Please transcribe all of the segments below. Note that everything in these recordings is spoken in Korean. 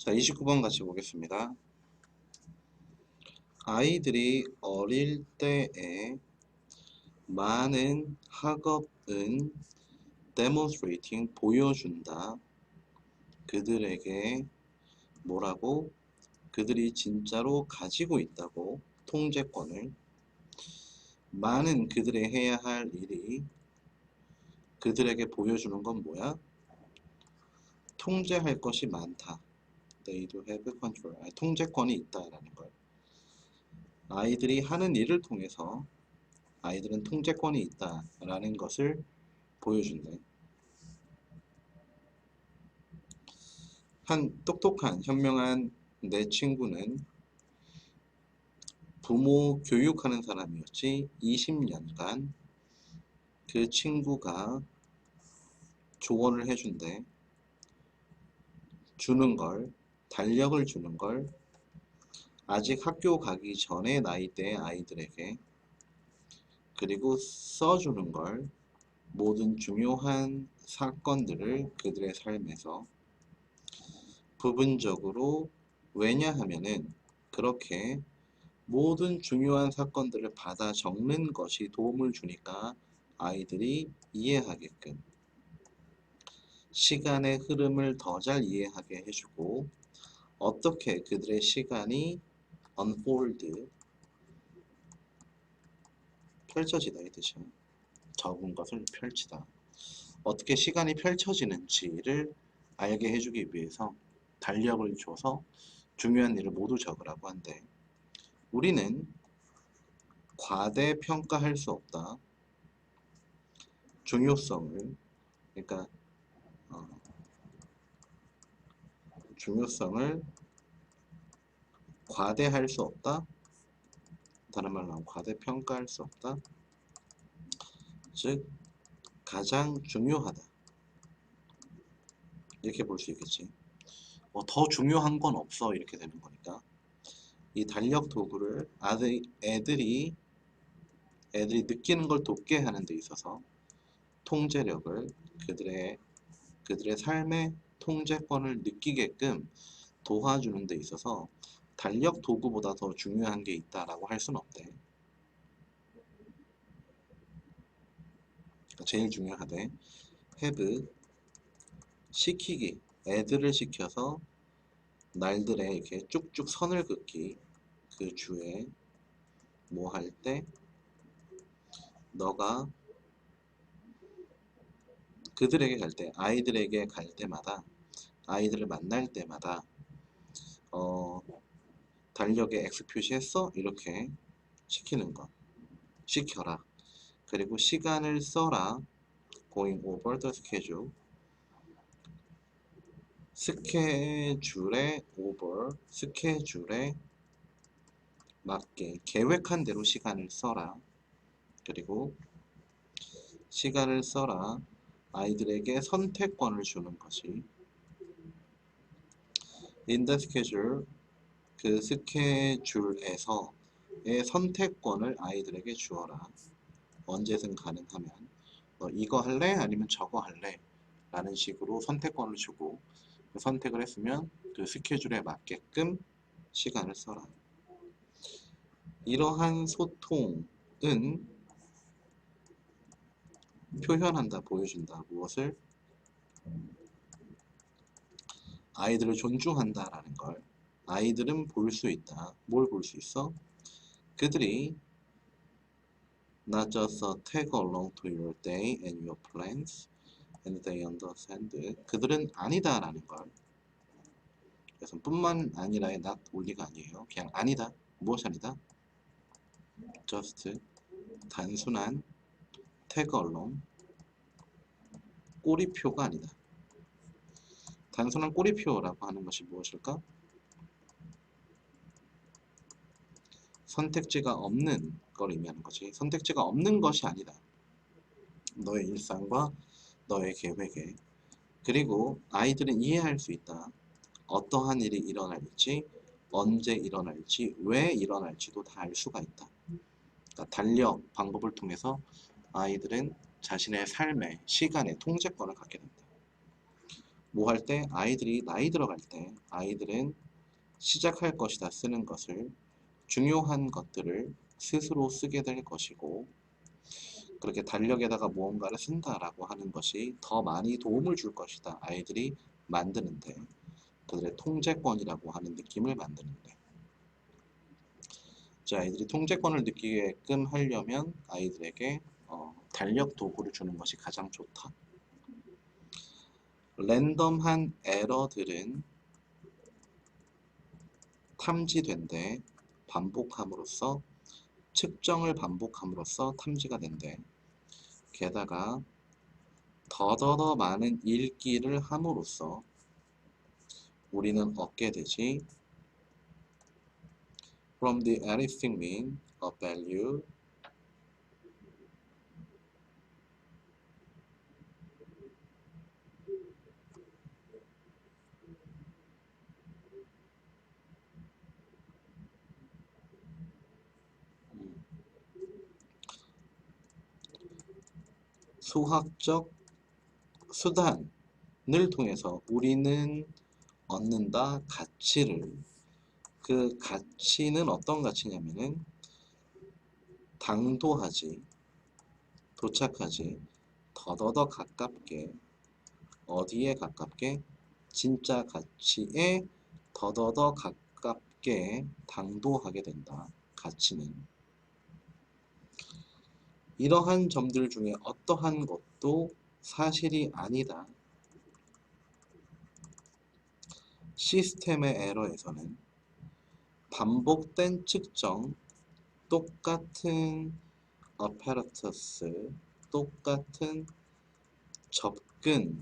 자, 29번 같이 보겠습니다. 아이들이 어릴 때에 많은 학업은 demonstrating 보여준다. 그들에게 뭐라고? 그들이 진짜로 가지고 있다고 통제권을. 많은 그들의 해야 할 일이 그들에게 보여주는 건 뭐야? 통제할 것이 많다. They do have control. 통제권이 있다라는 걸. 아이들이 하는 일을 통해서 아이들은 통제권이 있다라는 것을 보여준대. 한 똑똑한 현명한 내 친구는 부모 교육하는 사람이었지. 20년간 그 친구가 조언을 해준대. 주는 걸, 달력을 주는 걸 아직 학교 가기 전에 나이대의 아이들에게, 그리고 써주는 걸 모든 중요한 사건들을 그들의 삶에서 부분적으로. 왜냐하면은 그렇게 모든 중요한 사건들을 받아 적는 것이 도움을 주니까 아이들이 이해하게끔 시간의 흐름을 더 잘 이해하게 해주고, 어떻게 그들의 시간이 unfold 펼쳐지다 이 뜻이야. 적은 것을 펼치다. 어떻게 시간이 펼쳐지는지를 알게 해주기 위해서 달력을 줘서 중요한 일을 모두 적으라고 한대. 우리는 과대평가할 수 없다. 중요성을, 그러니까 중요성을 과대할 수 없다. 다른 말로 하면 과대평가할 수 없다. 즉 가장 중요하다. 이렇게 볼 수 있겠지. 더 중요한 건 없어 이렇게 되는 거니까. 이 달력 도구를 애들이 느끼는 걸 돕게 하는 데 있어서 통제력을, 그들의 삶의 통제권을 느끼게끔 도와주는 데 있어서 달력 도구보다 더 중요한 게 있다라고 할 수는 없대. 제일 중요하대. have 시키기, 애들을 시켜서 날들에 이렇게 쭉쭉 선을 긋기. 그 주에 뭐 할 때 너가 그들에게 갈 때, 아이들에게 갈 때마다, 아이들을 만날 때마다 달력에 X 표시했어? 이렇게 시키는 거. 시켜라. 그리고 시간을 써라. going over the schedule. 스케줄에 over, 스케줄에 맞게 계획한 대로 시간을 써라. 그리고 시간을 써라. 아이들에게 선택권을 주는 것이 in the schedule, 그 스케줄에서의 선택권을 아이들에게 주어라. 언제든 가능하면 이거 할래? 아니면 저거 할래? 라는 식으로 선택권을 주고, 그 선택을 했으면 그 스케줄에 맞게끔 시간을 써라. 이러한 소통은 표현한다, 보여준다. 무엇을? 아이들을 존중한다라는 걸. 아이들은 볼 수 있다. 뭘 볼 수 있어? 그들이 not just tag along to your day and your plans and they understand. 그들은 아니다라는 걸. 그래서 뿐만 아니라의 not only가 아니에요. 그냥 아니다. 무엇이 아니다? just 단순한 tag along 꼬리표가 아니다. 단순한 꼬리표라고 하는 것이 무엇일까? 선택지가 없는 걸 의미하는 거지. 선택지가 없는 것이 아니다. 너의 일상과 너의 계획에. 그리고 아이들은 이해할 수 있다. 어떠한 일이 일어날지, 언제 일어날지, 왜 일어날지도 다 알 수가 있다. 그러니까 달력 방법을 통해서 아이들은 자신의 삶의 시간의 통제권을 갖게 된다. 뭐 할 때? 아이들이 나이 들어갈 때 아이들은 시작할 것이다 쓰는 것을 중요한 것들을 스스로 쓰게 될 것이고 그렇게 달력에다가 무언가를 쓴다라고 하는 것이 더 많이 도움을 줄 것이다. 아이들이 만드는데 그들의 통제권이라고 하는 느낌을 만드는데 자, 아이들이 통제권을 느끼게끔 하려면 아이들에게 달력 도구를 주는 것이 가장 좋다. 랜덤한 에러들은 탐지된대 반복함으로써 측정을 반복함으로써 탐지가 된대. 게다가 더더더 많은 읽기를 함으로써 우리는 얻게 되지 from the anything mean a value 수학적 수단을 통해서 우리는 얻는다 가치를 그 가치는 어떤 가치냐면은 당도하지 도착하지 더더더 가깝게 어디에 가깝게 진짜 가치에 더더더 가깝게 당도하게 된다. 가치는 이러한 점들 중에 어떠한 것도 사실이 아니다. 시스템의 에러에서는 반복된 측정, 똑같은 apparatus, 똑같은 접근으로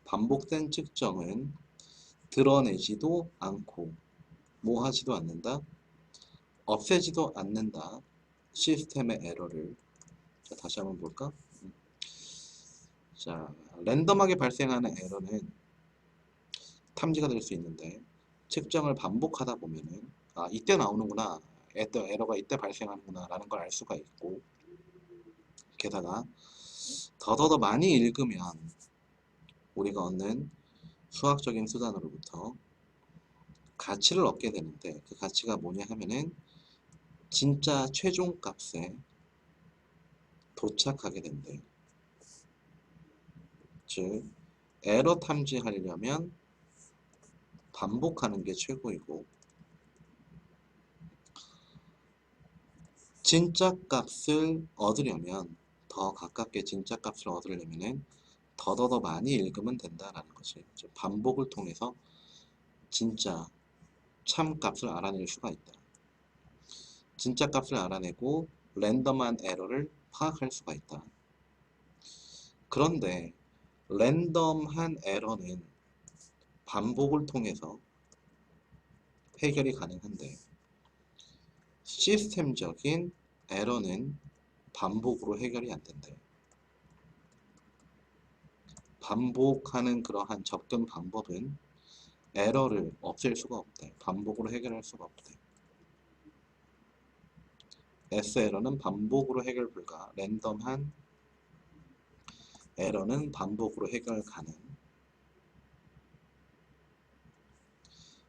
반복된 측정은 드러내지도 않고 뭐 하지도 않는다? 없애지도 않는다. 시스템의 에러를. 자, 다시 한번 볼까? 자, 랜덤하게 발생하는 에러는 탐지가 될 수 있는데 측정을 반복하다 보면은 아, 이때 나오는구나. 에러가 이때 발생하는구나 라는 걸 알 수가 있고 게다가 더더더 많이 읽으면 우리가 얻는 수학적인 수단으로부터 가치를 얻게 되는데 그 가치가 뭐냐 하면은 진짜 최종값에 도착하게 된대. 즉 에러 탐지하려면 반복하는 게 최고이고 진짜 값을 얻으려면 더 가깝게 진짜 값을 얻으려면 더더더 많이 읽으면 된다라는 거지. 즉 반복을 통해서 진짜 참 값을 알아낼 수가 있다. 진짜 값을 알아내고 랜덤한 에러를 파악할 수가 있다. 그런데 랜덤한 에러는 반복을 통해서 해결이 가능한데 시스템적인 에러는 반복으로 해결이 안 된대. 반복하는 그러한 접근 방법은 에러를 없앨 수가 없대. 반복으로 해결할 수가 없대. S 에러는 반복으로 해결 불가. 랜덤한 에러는 반복으로 해결 가능.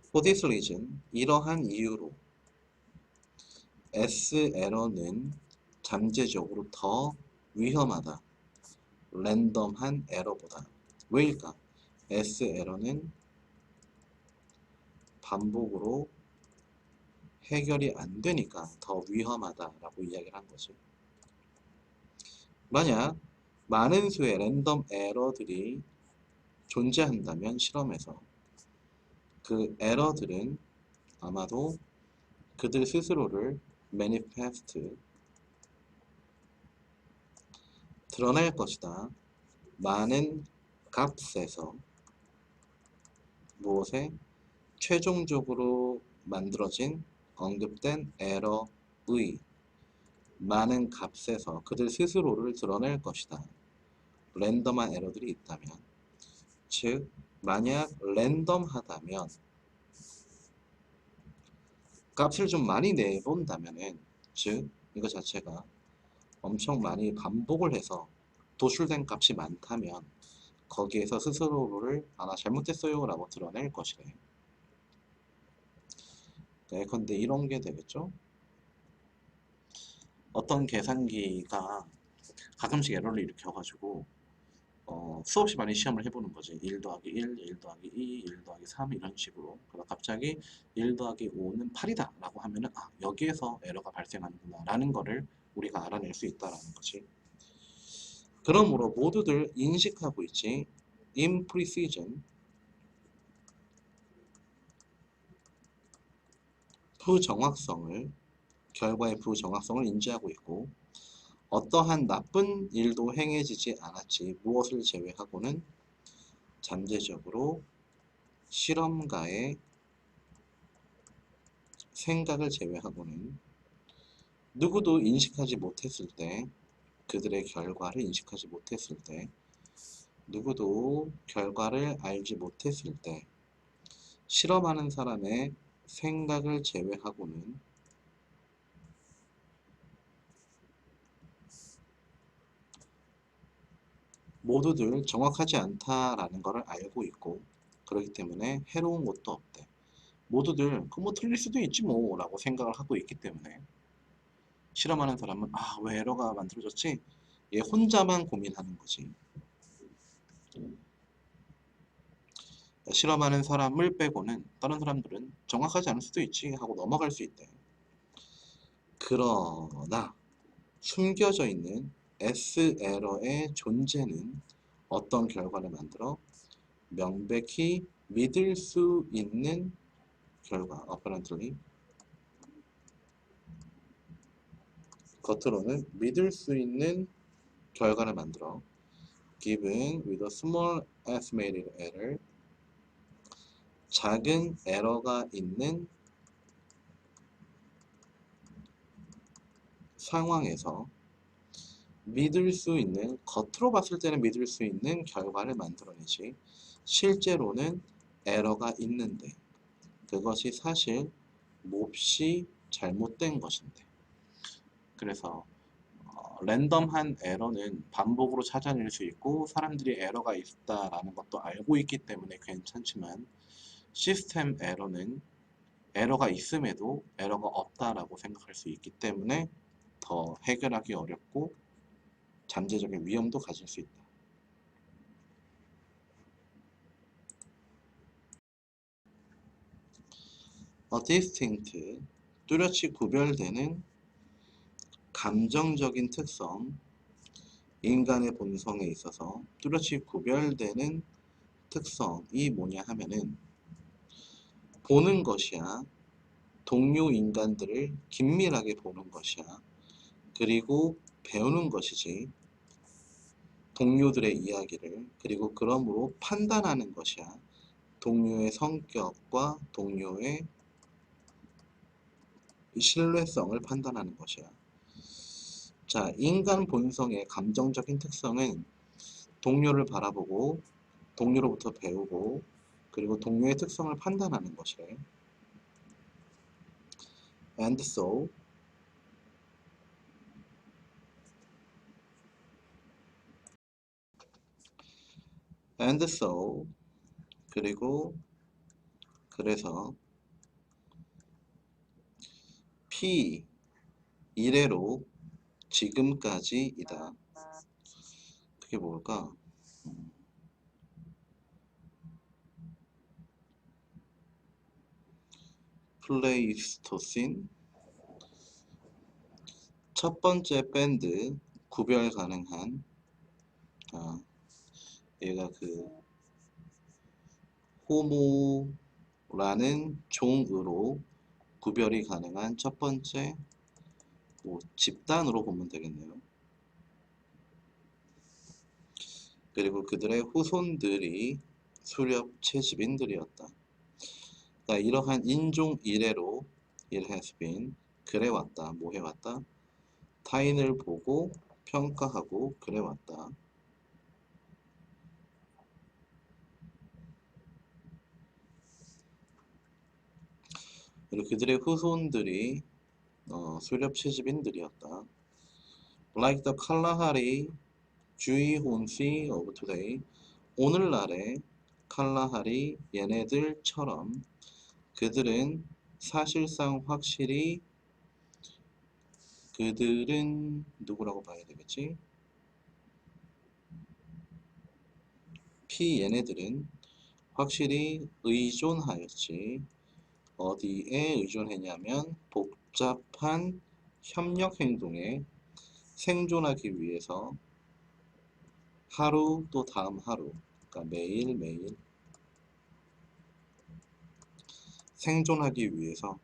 For this reason, 이러한 이유로 S 에러는 잠재적으로 더 위험하다. 랜덤한 에러보다. 왜일까? S 에러는 반복으로 해결이 안 되니까 더 위험하다라고 이야기를 한 거지. 만약 많은 수의 랜덤 에러들이 존재한다면 실험에서 그 에러들은 아마도 그들 스스로를 manifest 드러낼 것이다. 많은 값에서 무엇에 최종적으로 만들어진 언급된 에러의 많은 값에서 그들 스스로를 드러낼 것이다. 랜덤한 에러들이 있다면 즉 만약 랜덤하다면 값을 좀 많이 내본다면은 즉 이거 자체가 엄청 많이 반복을 해서 도출된 값이 많다면 거기에서 스스로를 나 잘못했어요 라고 드러낼 것이래. 예컨대 이런 게 되겠죠. 어떤 계산기가 가끔씩 에러를 일으켜가지고 수없이 많이 시험을 해보는 거지. 1 더하기 1, 1 더하기 2, 1 더하기 3 이런 식으로. 그러다 갑자기 1 더하기 5는 8이다 라고 하면은 여기에서 에러가 발생하는구나 라는 거를 우리가 알아낼 수 있다라는 거지. 그러므로 모두들 인식하고 있지. imprecision, 부정확성을, 결과의 부정확성을 인지하고 있고, 어떠한 나쁜 일도 행해지지 않았지. 무엇을 제외하고는 잠재적으로 실험가의 생각을 제외하고는 누구도 인식하지 못했을 때, 그들의 결과를 인식하지 못했을 때, 누구도 결과를 알지 못했을 때, 실험하는 사람의 생각을 제외하고는 모두들 정확하지 않다라는 것을 알고 있고, 그렇기 때문에 해로운 것도 없대. 모두들 뭐 틀릴 수도 있지 뭐 라고 생각을 하고 있기 때문에 실험하는 사람은 왜 에러가 만들어졌지? 얘 혼자만 고민하는 거지. 실험하는 사람을 빼고는 다른 사람들은 정확하지 않을 수도 있지 하고 넘어갈 수 있대. 그러나 숨겨져 있는 S에러의 존재는 어떤 결과를 만들어? 명백히 믿을 수 있는 결과, apparently 겉으로는 믿을 수 있는 결과를 만들어. given with a small estimated error, 작은 에러가 있는 상황에서 믿을 수 있는, 겉으로 봤을 때는 믿을 수 있는 결과를 만들어내지. 실제로는 에러가 있는데 그것이 사실 몹시 잘못된 것인데. 그래서 랜덤한 에러는 반복으로 찾아낼 수 있고 사람들이 에러가 있다라는 것도 알고 있기 때문에 괜찮지만, 시스템 에러는 에러가 있음에도 에러가 없다라고 생각할 수 있기 때문에 더 해결하기 어렵고 잠재적인 위험도 가질 수 있다. A distinct, 뚜렷이 구별되는 감정적인 특성, 인간의 본성에 있어서 뚜렷이 구별되는 특성이 뭐냐 하면은 보는 것이야. 동료 인간들을 긴밀하게 보는 것이야. 그리고 배우는 것이지. 동료들의 이야기를. 그리고 그러므로 판단하는 것이야. 동료의 성격과 동료의 신뢰성을 판단하는 것이야. 자, 인간 본성의 감정적인 특성은 동료를 바라보고 동료로부터 배우고 그리고 동료의 특성을 판단하는 것이래. And so 그리고 그래서 P 이래로 지금까지이다. 그게 뭘까? 플레이스토신, 첫 번째 밴드, 구별 가능한, 얘가 호모라는 종으로 구별이 가능한 첫 번째 집단으로 보면 되겠네요. 그리고 그들의 후손들이 수렵 채집인들이었다. 그러니까 이러한 인종 이래로 it has been 그래왔다. 뭐 해왔다? 타인을 보고 평가하고 그래왔다. 그리고 그들의 후손들이 수렵 채집인들이었다. Like the Kalahari Jui Honsi of today, 오늘날의 칼라하리 얘네들처럼 그들은 사실상 확실히 그들은 누구라고 봐야 되겠지? 얘네들은 확실히 의존하였지. 어디에 의존했냐면 복잡한 협력 행동에 생존하기 위해서 하루 또 다음 하루, 그러니까 매일매일 생존하기 위해서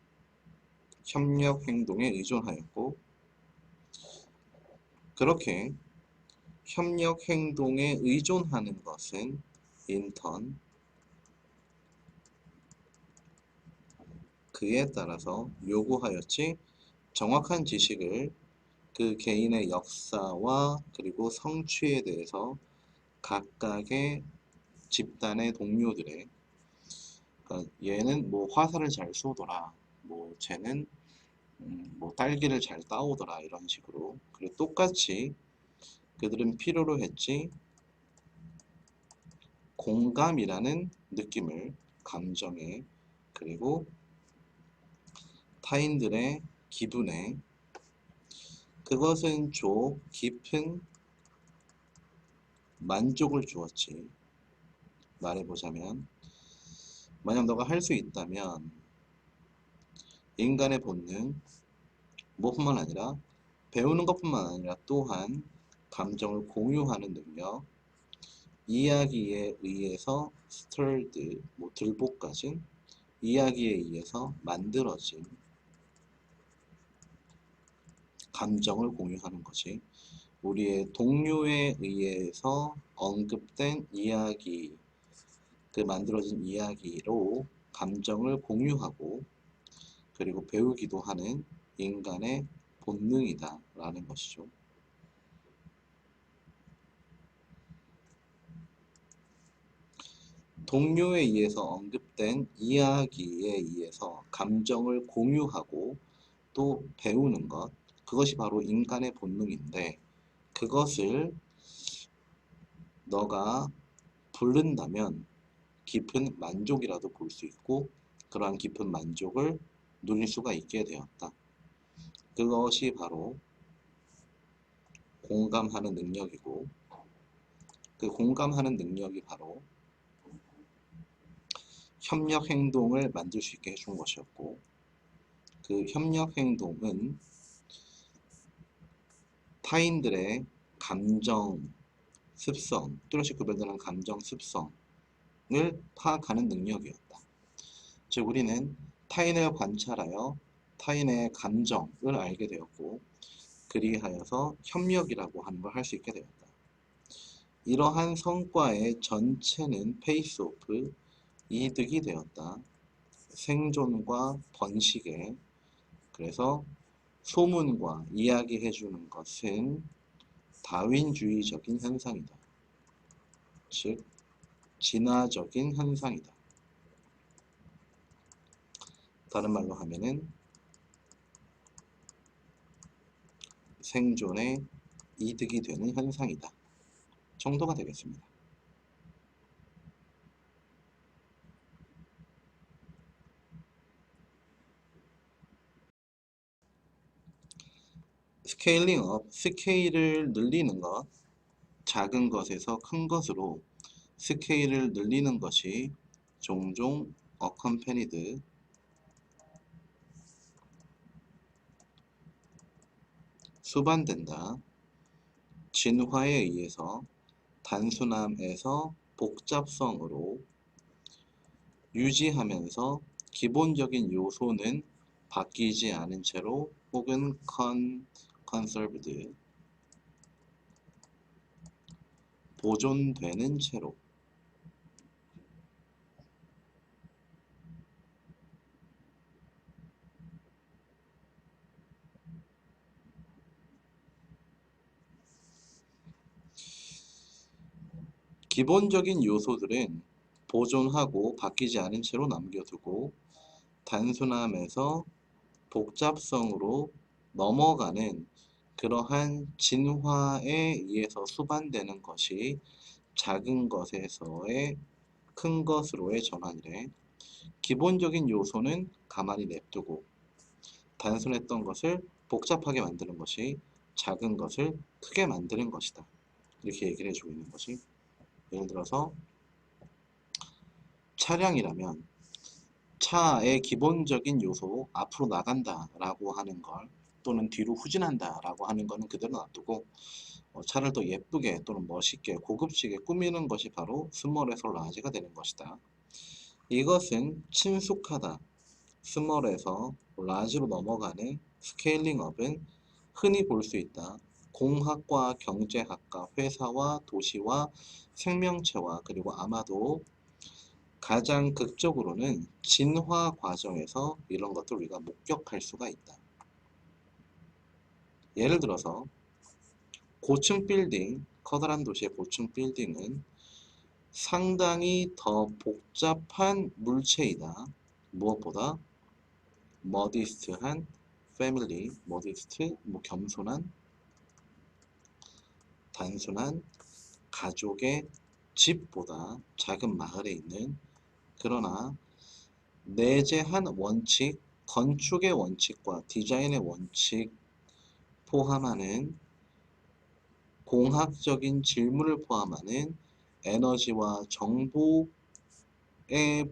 협력 행동에 의존하였고, 그렇게 협력 행동에 의존하는 것은 인턴, 그에 따라서 요구하였지 정확한 지식을 그 개인의 역사와 그리고 성취에 대해서 각각의 집단의 동료들의, 그러니까 얘는 뭐 화살을 잘 쏘더라, 뭐 쟤는 뭐 딸기를 잘 따오더라, 이런 식으로. 그리고 똑같이 그들은 필요로 했지 공감이라는 느낌을, 감정에, 그리고 타인들의 기분에, 그것은 깊은 만족을 주었지. 말해보자면, 만약 너가 할 수 있다면 인간의 본능, 뭐뿐만 아니라 배우는 것뿐만 아니라 또한 감정을 공유하는 능력, 이야기에 의해서 stirred, 뭐 들볶아진, 이야기에 의해서 만들어진 감정을 공유하는 거지. 우리의 동료에 의해서 언급된 이야기, 그 만들어진 이야기로 감정을 공유하고 그리고 배우기도 하는 인간의 본능이다 라는 것이죠. 동료에 의해서 언급된 이야기에 의해서 감정을 공유하고 또 배우는 것, 그것이 바로 인간의 본능인데, 그것을 너가 부른다면 깊은 만족이라도 볼 수 있고 그러한 깊은 만족을 누릴 수가 있게 되었다. 그것이 바로 공감하는 능력이고, 그 공감하는 능력이 바로 협력 행동을 만들 수 있게 해준 것이었고, 그 협력 행동은 타인들의 감정 습성, 뚜렷이 구별되는 감정 습성을 파악하는 능력이었다. 즉 우리는 타인을 관찰하여 타인의 감정을 알게 되었고, 그리하여서 협력이라고 하는 걸 할 수 있게 되었다. 이러한 성과의 전체는 페이스오프, 이득이 되었다. 생존과 번식에. 그래서 소문과 이야기해주는 것은 다윈주의적인 현상이다. 즉 진화적인 현상이다. 다른 말로 하면은 생존에 이득이 되는 현상이다 정도가 되겠습니다. 스케일링 업, 스케일을 늘리는 것, 작은 것에서 큰 것으로 스케일을 늘리는 것이 종종 accompanied, 수반된다. 진화에 의해서 단순함에서 복잡성으로 유지하면서 기본적인 요소는 바뀌지 않은 채로 혹은 conserved, 보존되는 채로. 기본적인 요소들은 보존하고 바뀌지 않은 채로 남겨두고 단순함에서 복잡성으로 넘어가는 그러한 진화에 의해서 수반되는 것이 작은 것에서의 큰 것으로의 전환이래. 기본적인 요소는 가만히 냅두고 단순했던 것을 복잡하게 만드는 것이 작은 것을 크게 만드는 것이다. 이렇게 얘기를 해주고 있는 것이, 예를 들어서 차량이라면 차의 기본적인 요소 앞으로 나간다 라고 하는 걸, 또는 뒤로 후진한다 라고 하는 거는 그대로 놔두고 차를 더 예쁘게 또는 멋있게 고급지게 꾸미는 것이 바로 스몰에서 라지가 되는 것이다. 이것은 친숙하다. 스몰에서 라지로 넘어가는 스케일링업은 흔히 볼 수 있다. 공학과 경제학과 회사와 도시와 생명체와 그리고 아마도 가장 극적으로는 진화 과정에서 이런 것들을 우리가 목격할 수가 있다. 예를 들어서 고층 빌딩, 커다란 도시의 고층 빌딩은 상당히 더 복잡한 물체이다. 무엇보다 머디스트한 패밀리, 머디스트, 겸손한, 단순한 가족의 집보다 작은 마을에 있는, 그러나 내재한 원칙, 건축의 원칙과 디자인의 원칙 포함하는 공학적인 질문을 포함하는 에너지와 정보의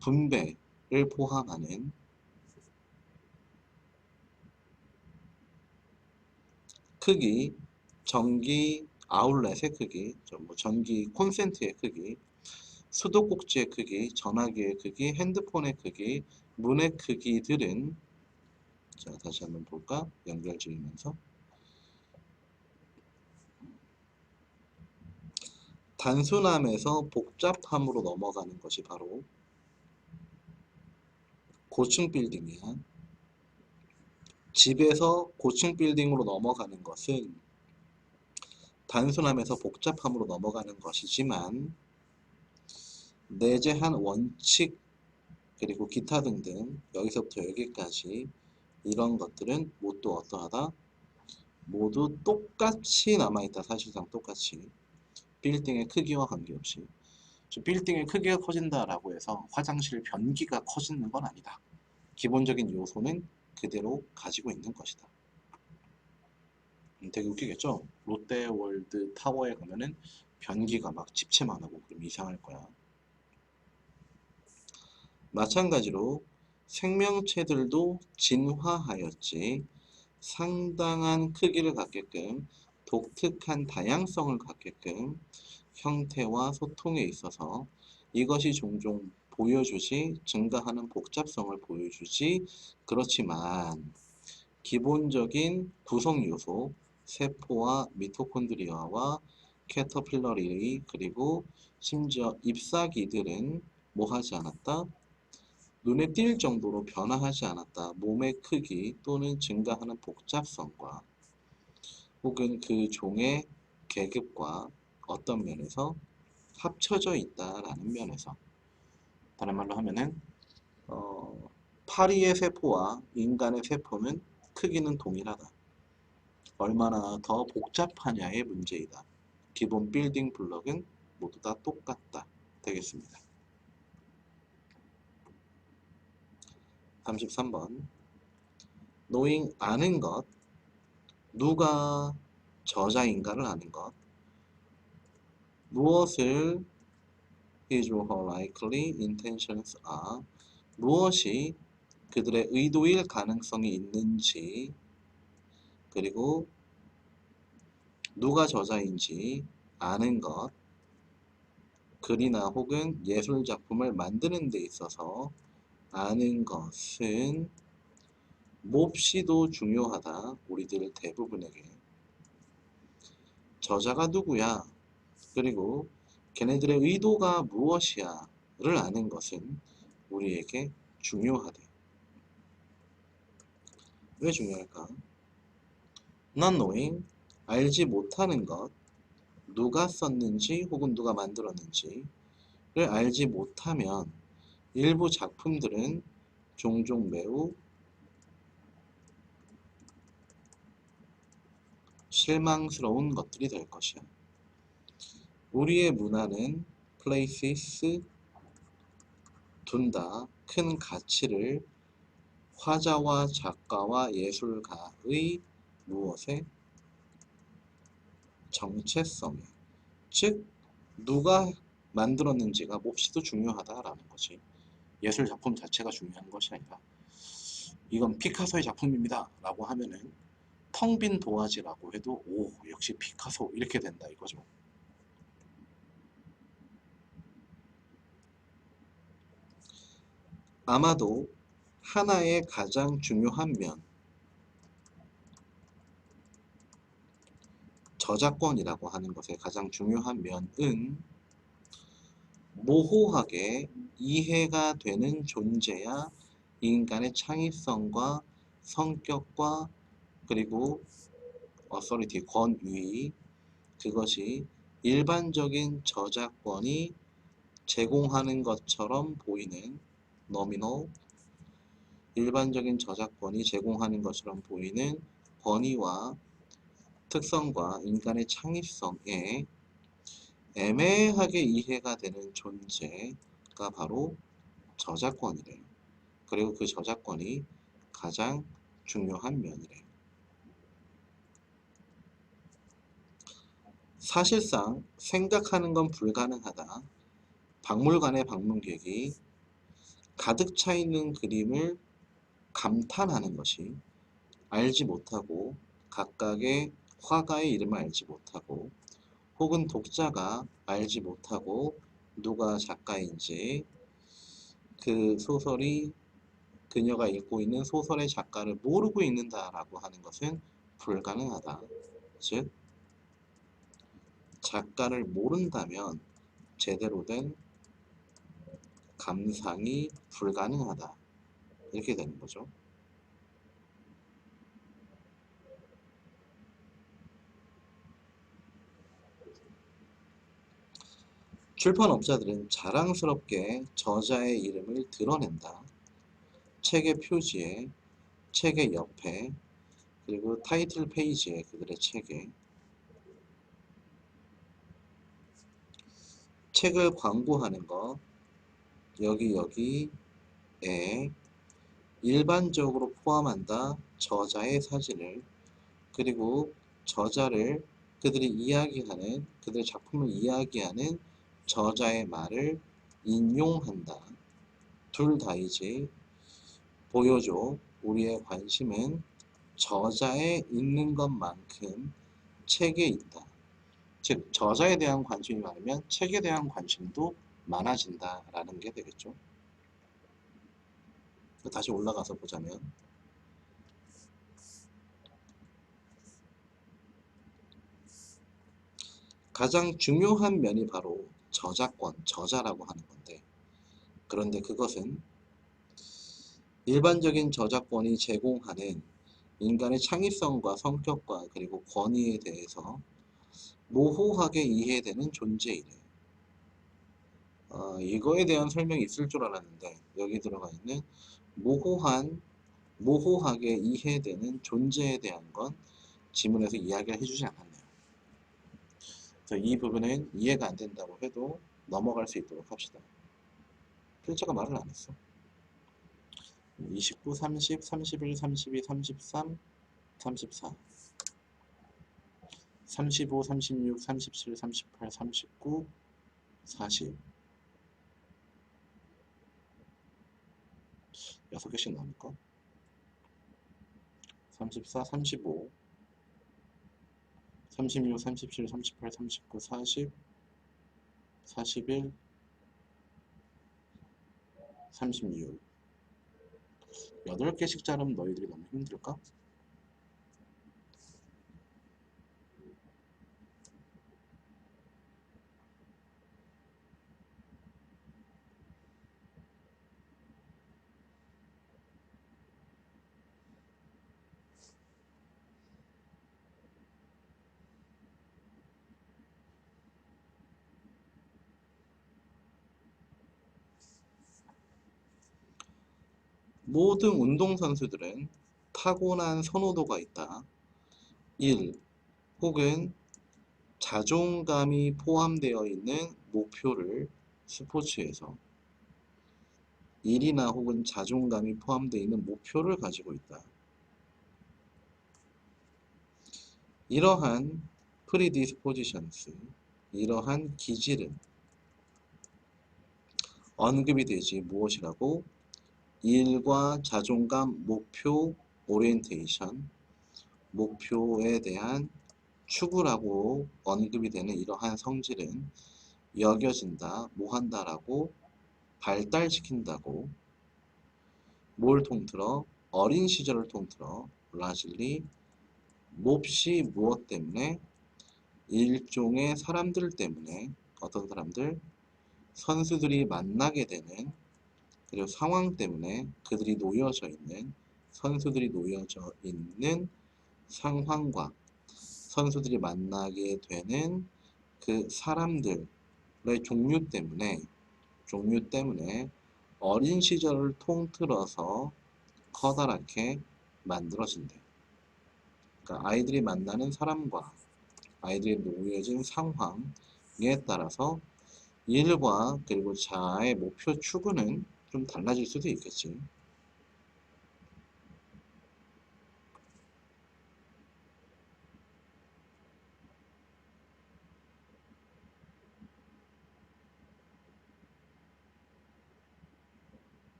분배를 포함하는 크기, 전기 아울렛의 크기, 전기 콘센트의 크기, 수도꼭지의 크기, 전화기의 크기, 핸드폰의 크기, 문의 크기들은, 자, 다시 한번 볼까? 연결 지으면서 단순함에서 복잡함으로 넘어가는 것이 바로 고층 빌딩이야. 집에서 고층 빌딩으로 넘어가는 것은 단순함에서 복잡함으로 넘어가는 것이지만, 내재한 원칙 그리고 기타 등등 여기서부터 여기까지 이런 것들은 모두 어떠하다? 모두 똑같이 남아있다. 사실상 똑같이. 빌딩의 크기와 관계없이. 빌딩의 크기가 커진다라고 해서 화장실 변기가 커지는 건 아니다. 기본적인 요소는 그대로 가지고 있는 것이다. 되게 웃기겠죠? 롯데월드 타워에 가면은 변기가 막 집채만 하고 그럼 이상할 거야. 마찬가지로 생명체들도 진화하였지 상당한 크기를 갖게끔, 독특한 다양성을 갖게끔 형태와 소통에 있어서 이것이 종종 보여주지, 증가하는 복잡성을 보여주지. 그렇지만 기본적인 구성 요소, 세포와 미토콘드리아와 캐터필러리 그리고 심지어 잎사귀들은 뭐 하지 않았다? 눈에 띌 정도로 변화하지 않았다. 몸의 크기 또는 증가하는 복잡성과 혹은 그 종의 계급과 어떤 면에서 합쳐져 있다라는 면에서, 다른 말로 하면은 파리의 세포와 인간의 세포는 크기는 동일하다. 얼마나 더 복잡하냐의 문제이다. 기본 빌딩 블럭은 모두 다 똑같다. 되겠습니다. 33번 knowing 아는 것, 누가 저자인가를 아는 것, 무엇을 his or her likely intentions are, 무엇이 그들의 의도일 가능성이 있는지, 그리고 누가 저자인지 아는 것, 글이나 혹은 예술작품을 만드는 데 있어서 아는 것은 몹시도 중요하다. 우리들 대부분에게. 저자가 누구야? 그리고 걔네들의 의도가 무엇이야? 를 아는 것은 우리에게 중요하대. 왜 중요할까? Not knowing, 알지 못하는 것, 누가 썼는지 혹은 누가 만들었는지를 알지 못하면 일부 작품들은 종종 매우 실망스러운 것들이 될 것이야. 우리의 문화는 places 둔다 큰 가치를 화자와 작가와 예술가의 무엇에? 정체성에. 즉 누가 만들었는지가 몹시도 중요하다라는 거지. 예술 작품 자체가 중요한 것이 아니라 이건 피카소의 작품입니다 라고 하면은 텅 빈 도화지라고 해도 오 역시 피카소 이렇게 된다 이거죠. 아마도 하나의 가장 중요한 면, 저작권이라고 하는 것의 가장 중요한 면은 모호하게 이해가 되는 존재야 인간의 창의성과 성격과 그리고 어서리티, 권위, 그것이 일반적인 저작권이 제공하는 것처럼 보이는 노미널, 일반적인 저작권이 제공하는 것처럼 보이는 권위와 특성과 인간의 창의성에 애매하게 이해가 되는 존재가 바로 저작권이래요. 그리고 그 저작권이 가장 중요한 면이래요. 사실상 생각하는 건 불가능하다. 박물관의 방문객이 가득 차 있는 그림을 감탄하는 것이 알지 못하고 각각의 화가의 이름을 알지 못하고 혹은 독자가 알지 못하고 누가 작가인지 그 소설이 그녀가 읽고 있는 소설의 작가를 모르고 읽는다라고 하는 것은 불가능하다. 즉 작가를 모른다면 제대로 된 감상이 불가능하다. 이렇게 되는 거죠. 출판업자들은 자랑스럽게 저자의 이름을 드러낸다. 책의 표지에, 책의 옆에, 그리고 타이틀 페이지에 그들의 책에 책을 광고하는 것, 여기에 일반적으로 포함한다. 저자의 사진을, 그리고 저자를 그들이 이야기하는, 그들의 작품을 이야기하는 저자의 말을 인용한다. 둘 다이지. 보여줘. 우리의 관심은 저자에 있는 것만큼 책에 있다. 즉 저자에 대한 관심이 많으면 책에 대한 관심도 많아진다라는 게 되겠죠. 다시 올라가서 보자면 가장 중요한 면이 바로 저작권, 저자라고 하는 건데, 그런데 그것은 일반적인 저작권이 제공하는 인간의 창의성과 성격과 그리고 권위에 대해서 모호하게 이해되는 존재이래. 이거에 대한 설명이 있을 줄 알았는데 여기 들어가 있는 모호하게 이해되는 존재에 대한 건 지문에서 이야기를 해주지 않았네요. 그래서 이 부분은 이해가 안 된다고 해도 넘어갈 수 있도록 합시다. 필자가 말을 안 했어. 29, 30, 31, 32, 33, 34 35, 36, 37, 38, 39, 40 6개씩 나올까? 34, 35 36, 37, 38, 39, 40 41 36 8개씩 자르면 너희들이 너무 힘들까? 모든 운동선수들은 타고난 선호도가 있다. 1. 혹은 자존감이 포함되어 있는 목표를 스포츠에서 일이나 혹은 자존감이 포함되어 있는 목표를 가지고 있다. 이러한 predispositions, 이러한 기질은 언급이 되지 무엇이라고? 일과 자존감, 목표, 오리엔테이션, 목표에 대한 추구라고 언급이 되는 이러한 성질은 여겨진다, 뭐한다라고? 발달시킨다고. 뭘 통틀어? 어린 시절을 통틀어 largely 몹시 무엇 때문에? 일종의 사람들 때문에. 어떤 사람들? 선수들이 만나게 되는, 그리고 상황 때문에 그들이 놓여져 있는, 선수들이 놓여져 있는 상황과 선수들이 만나게 되는 그 사람들의 종류 때문에 어린 시절을 통틀어서 커다랗게 만들어진대. 그러니까 아이들이 만나는 사람과 아이들이 놓여진 상황에 따라서 일과 그리고 자아의 목표 추구는 좀 달라질 수도 있겠지.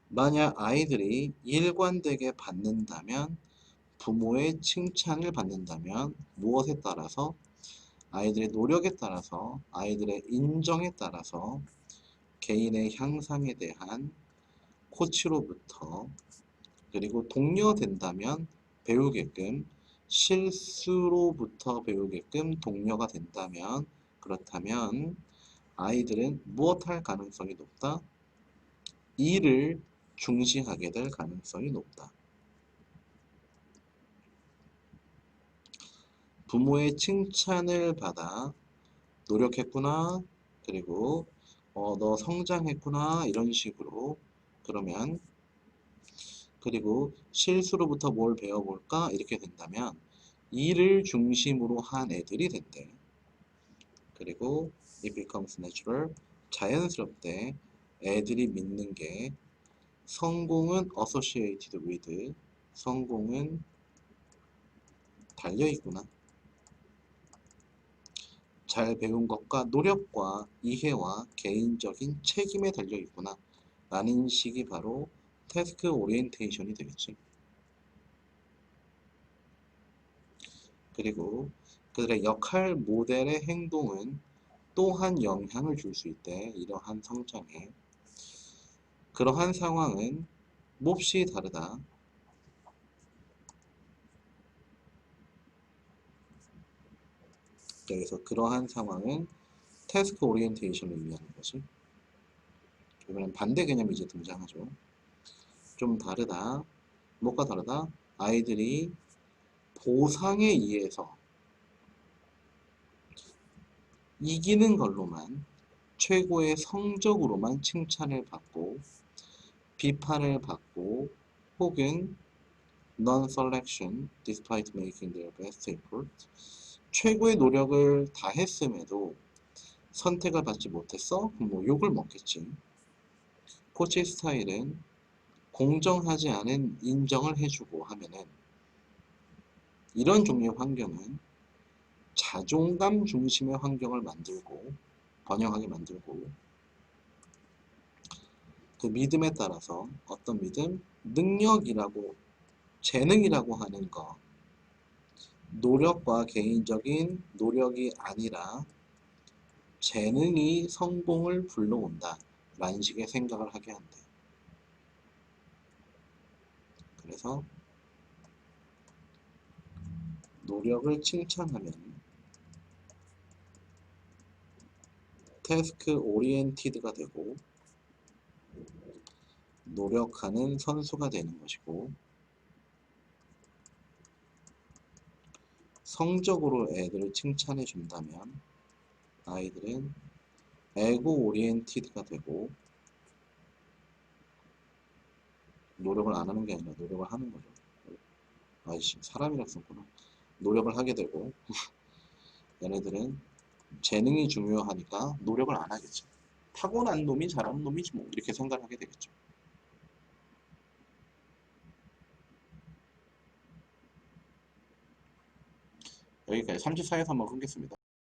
만약 아이들이 일관되게 받는다면, 부모의 칭찬을 받는다면 무엇에 따라서? 아이들의 노력에 따라서, 아이들의 인정에 따라서 개인의 향상에 대한 코치로부터, 그리고 독려된다면 배우게끔, 실수로부터 배우게끔 독려가 된다면, 그렇다면 아이들은 무엇할 가능성이 높다? 이를 중시하게 될 가능성이 높다. 부모의 칭찬을 받아 노력했구나, 그리고 너 성장했구나, 이런 식으로. 그러면 그리고 실수로부터 뭘 배워볼까, 이렇게 된다면 이를 중심으로 한 애들이 된대. 그리고 it becomes natural, 자연스럽게 애들이 믿는 게 성공은 associated with, 성공은 달려있구나, 잘 배운 것과 노력과 이해와 개인적인 책임에 달려있구나 라는 식이 바로 태스크 오리엔테이션이 되겠지. 그리고 그들의 역할 모델의 행동은 또한 영향을 줄 수 있대. 이러한 성장에. 그러한 상황은 몹시 다르다. 여기서 그러한 상황은 태스크 오리엔테이션을 의미하는 거지. 이번엔 반대 개념이 이제 등장하죠. 좀 다르다. 뭐가 다르다? 아이들이 보상에 의해서 이기는 걸로만, 최고의 성적으로만 칭찬을 받고 비판을 받고, 혹은 non-selection despite making their best effort, 최고의 노력을 다했음에도 선택을 받지 못했어? 그럼 뭐 욕을 먹겠지. 코치 스타일은 공정하지 않은 인정을 해주고 하면은, 이런 종류의 환경은 자존감 중심의 환경을 만들고 번영하게 만들고, 그 믿음에 따라서 어떤 믿음? 능력이라고, 재능이라고 하는 거, 노력과 개인적인 노력이 아니라 재능이 성공을 불러온다 라는 식의 생각을 하게 한대. 그래서 노력을 칭찬하면 태스크 오리엔티드가 되고 노력하는 선수가 되는 것이고, 성적으로 애들을 칭찬해 준다면 아이들은 에고 오리엔티드가 되고 노력을 안 하는 게 아니라 노력을 하는 거죠. 아이씨, 사람이라 썼구나. 노력을 하게 되고 얘네들은 재능이 중요하니까 노력을 안 하겠죠. 타고난 놈이 잘하는 놈이지 뭐 이렇게 생각을 하게 되겠죠. 여기까지 34에서 한번 끊겠습니다.